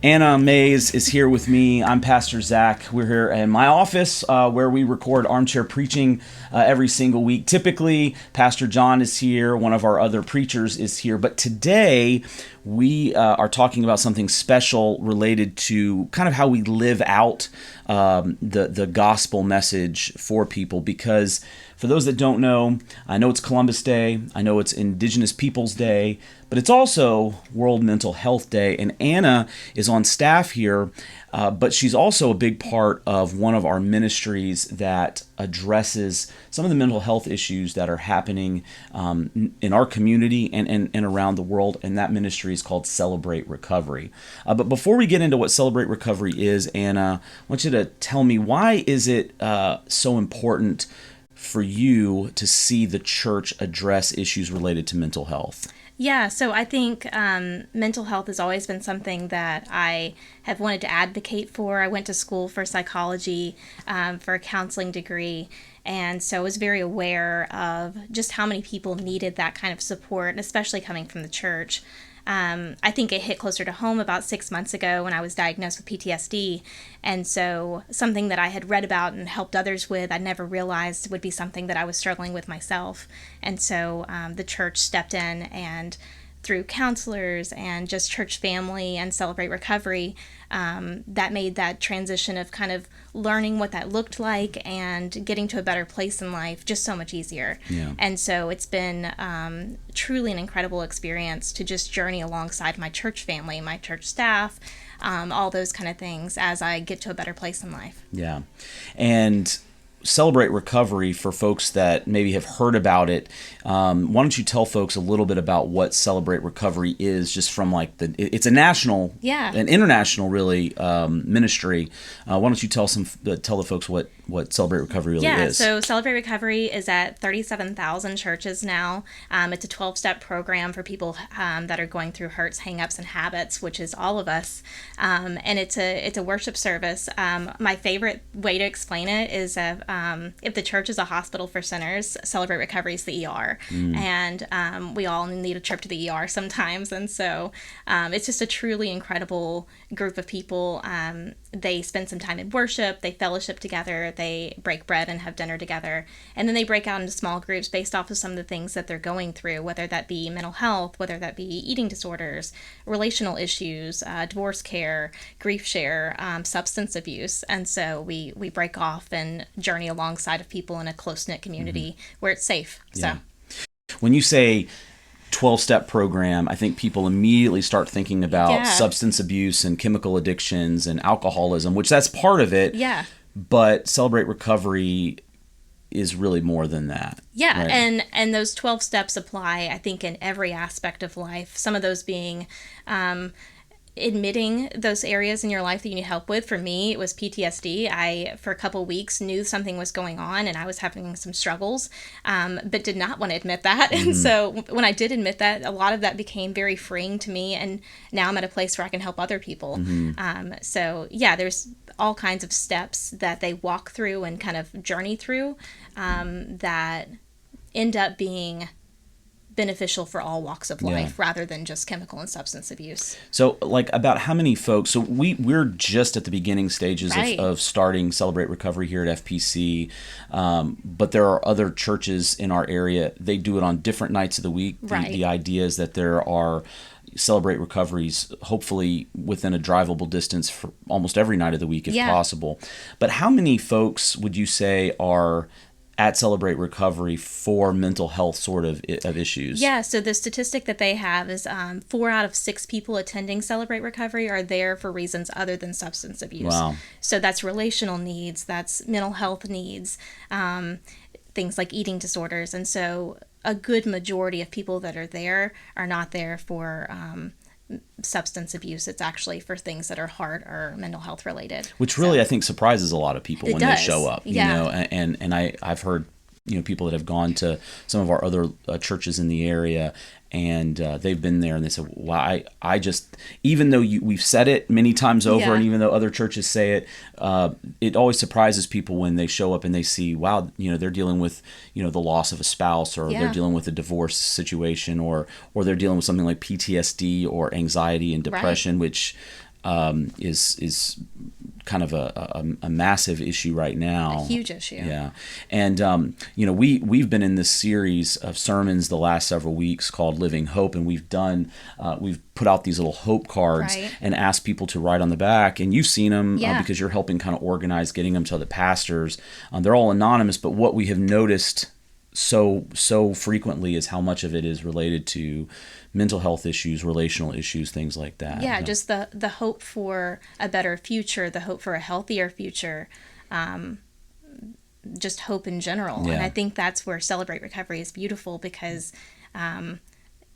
Anna Mays is here with me. I'm Pastor Zach. We're here in my office where we record armchair preaching every single week. Typically, Pastor John is here. One of our other preachers is here. But today, we are talking about something special related to kind of how we live out the gospel message for people. Because for those that don't know, I know it's Columbus Day. I know it's Indigenous Peoples Day. But it's also World Mental Health Day, and Anna is on staff here, but she's also a big part of one of our ministries that addresses some of the mental health issues that are happening in our community and around the world, and that ministry is called Celebrate Recovery. But before we get into what Celebrate Recovery is, Anna, I want you to tell me, why is it so important for you to see the church address issues related to mental health? Yeah, so I think mental health has always been something that I have wanted to advocate for. I went to school for psychology, for a counseling degree, and so I was very aware of just how many people needed that kind of support, especially coming from the church. I think it hit closer to home about 6 months ago when I was diagnosed with PTSD. And so something that I had read about and helped others with, I never realized would be something that I was struggling with myself. And so the church stepped in, and through counselors and just church family and Celebrate Recovery, that made that transition of kind of learning what that looked like and getting to a better place in life just so much easier. Yeah. And so it's been truly an incredible experience to just journey alongside my church family, my church staff, all those kind of things as I get to a better place in life. Yeah. And Celebrate Recovery, for folks that maybe have heard about it, why don't you tell folks a little bit about what Celebrate Recovery is, just from like it's a national, an international really ministry. Why don't you tell the folks what Celebrate Recovery really is? So Celebrate Recovery is at 37,000 churches now. It's a 12-step program for people that are going through hurts, hang-ups, and habits, which is all of us. And it's a worship service. My favorite way to explain it is if the church is a hospital for sinners, Celebrate Recovery is the ER. And we all need a trip to the ER sometimes. And so it's just a truly incredible group of people. They spend some time in worship, they fellowship together, they break bread and have dinner together, and then they break out into small groups based off of some of the things that they're going through, whether that be mental health, whether that be eating disorders, relational issues, divorce care, grief share, substance abuse. And so we break off and journey alongside of people in a close-knit community where it's safe. Yeah. So when you say 12-step program, I think people immediately start thinking about substance abuse and chemical addictions and alcoholism, which that's part of it. Yeah. But Celebrate Recovery is really more than that. Yeah, right? And those 12 steps apply, I think, in every aspect of life. Some of those being admitting those areas in your life that you need help with. For me, it was PTSD. I, for a couple of weeks, knew something was going on and I was having some struggles, but did not want to admit that. And so when I did admit that, a lot of that became very freeing to me. And now I'm at a place where I can help other people. So yeah, there's all kinds of steps that they walk through and kind of journey through that end up being beneficial for all walks of life rather than just chemical and substance abuse. So like about how many folks, so we're just at the beginning stages of starting Celebrate Recovery here at FPC, but there are other churches in our area. They do it on different nights of the week. The idea is that there are Celebrate Recoveries hopefully within a drivable distance for almost every night of the week if possible. But how many folks would you say are at Celebrate Recovery for mental health sort of issues? Yeah, so the statistic that they have is 4 out of 6 people attending Celebrate Recovery are there for reasons other than substance abuse. Wow. So that's relational needs, that's mental health needs, things like eating disorders. And so a good majority of people that are there are not there for substance abuse. It's actually for things that are heart or mental health related. Which really, I think, surprises a lot of people when they show up. Yeah. You know, and I've heard, you know, people that have gone to some of our other churches in the area, and they've been there and they said, well, I just, even though we've said it many times over, and even though other churches say it, it always surprises people when they show up and they see, wow, you know, they're dealing with, you know, the loss of a spouse, or they're dealing with a divorce situation, or they're dealing with something like PTSD or anxiety and depression, which is kind of a massive issue right now. A huge issue. Yeah. And, we've been in this series of sermons the last several weeks called Living Hope, and we've put out these little hope cards Right. and asked people to write on the back, and you've seen them Yeah. because you're helping kind of organize getting them to the pastors. They're all anonymous, but what we have noticed so frequently is how much of it is related to mental health issues, relational issues, things like that. Yeah, just the hope for a better future, the hope for a healthier future, just hope in general. Yeah. And I think that's where Celebrate Recovery is beautiful, because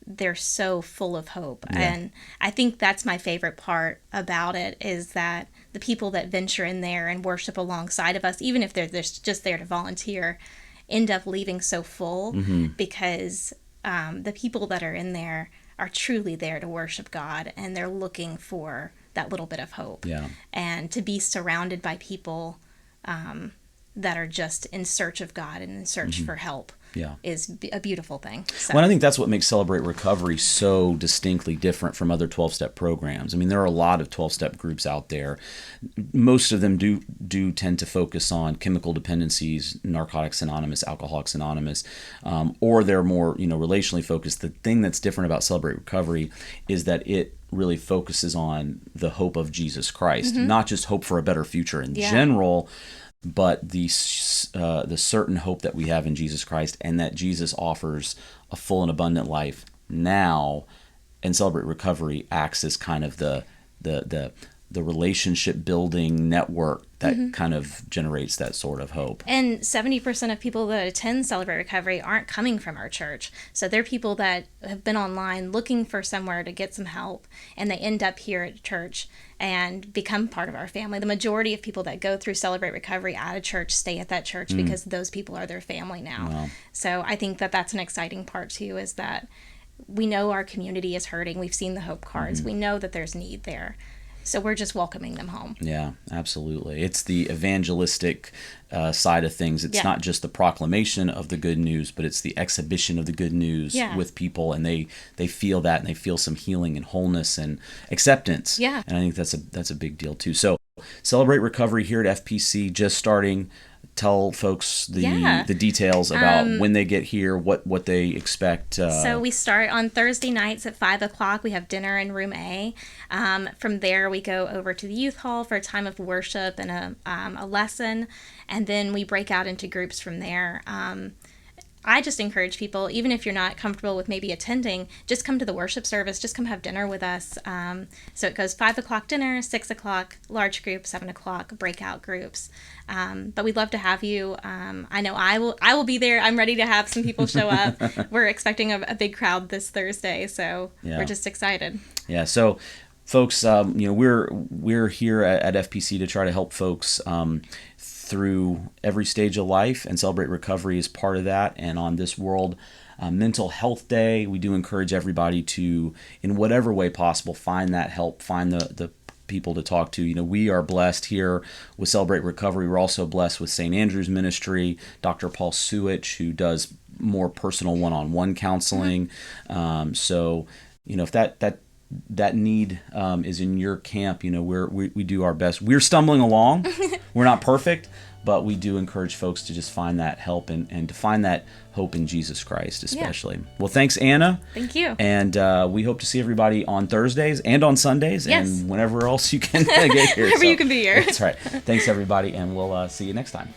they're so full of hope. Yeah. And I think that's my favorite part about it, is that the people that venture in there and worship alongside of us, even if they're just there to volunteer, end up leaving so full, because the people that are in there are truly there to worship God, and they're looking for that little bit of hope. Yeah. And to be surrounded by people that are just in search of God and in search for help Yeah. is a beautiful thing. So. Well, I think that's what makes Celebrate Recovery so distinctly different from other 12-step programs. I mean, there are a lot of 12-step groups out there. Most of them do tend to focus on chemical dependencies, Narcotics Anonymous, Alcoholics Anonymous, or they're more, relationally focused. The thing that's different about Celebrate Recovery is that it really focuses on the hope of Jesus Christ, not just hope for a better future in general, but the certain hope that we have in Jesus Christ, and that Jesus offers a full and abundant life now. And Celebrate Recovery acts as kind of the relationship building network that kind of generates that sort of hope. And 70% of people that attend Celebrate Recovery aren't coming from our church. So they're people that have been online looking for somewhere to get some help, and they end up here at church and become part of our family. The majority of people that go through Celebrate Recovery at a church stay at that church because those people are their family now. Wow. So I think that that's an exciting part too, is that we know our community is hurting. We've seen the hope cards. We know that there's need there. So we're just welcoming them home. Yeah, absolutely. It's the evangelistic side of things. It's Yeah. not just the proclamation of the good news, but it's the exhibition of the good news Yeah. with people, and they feel that, and they feel some healing and wholeness and acceptance. Yeah. And I think that's a big deal too. So Celebrate Recovery here at FPC, just starting. Tell folks the details about when they get here, what they expect. So we start on Thursday nights at 5 o'clock. We have dinner in room A. From there, we go over to the youth hall for a time of worship and a lesson. And then we break out into groups from there. I just encourage people, even if you're not comfortable with maybe attending, just come to the worship service. Just come have dinner with us. So it goes 5 o'clock dinner, 6 o'clock large group, 7 o'clock breakout groups. But we'd love to have you. I know I will be there. I'm ready to have some people show up. We're expecting a big crowd this Thursday, so we're just excited. Yeah. So, folks, we're here at FPC to try to help folks through every stage of life, and Celebrate Recovery is part of that. And on this World Mental Health Day, we do encourage everybody to, in whatever way possible, find that help, find the people to talk to. We are blessed here with Celebrate Recovery. We're also blessed with St. Andrew's Ministry, Dr. Paul Suich, who does more personal one-on-one counseling. So, if that need is in your camp, we do our best. We're stumbling along. We're not perfect, but we do encourage folks to just find that help and to find that hope in Jesus Christ, especially. Yeah. Well, thanks, Anna. Thank you. And we hope to see everybody on Thursdays and on Sundays, and whenever else you can get here. Whenever you can be here. That's right. Thanks, everybody, and we'll see you next time.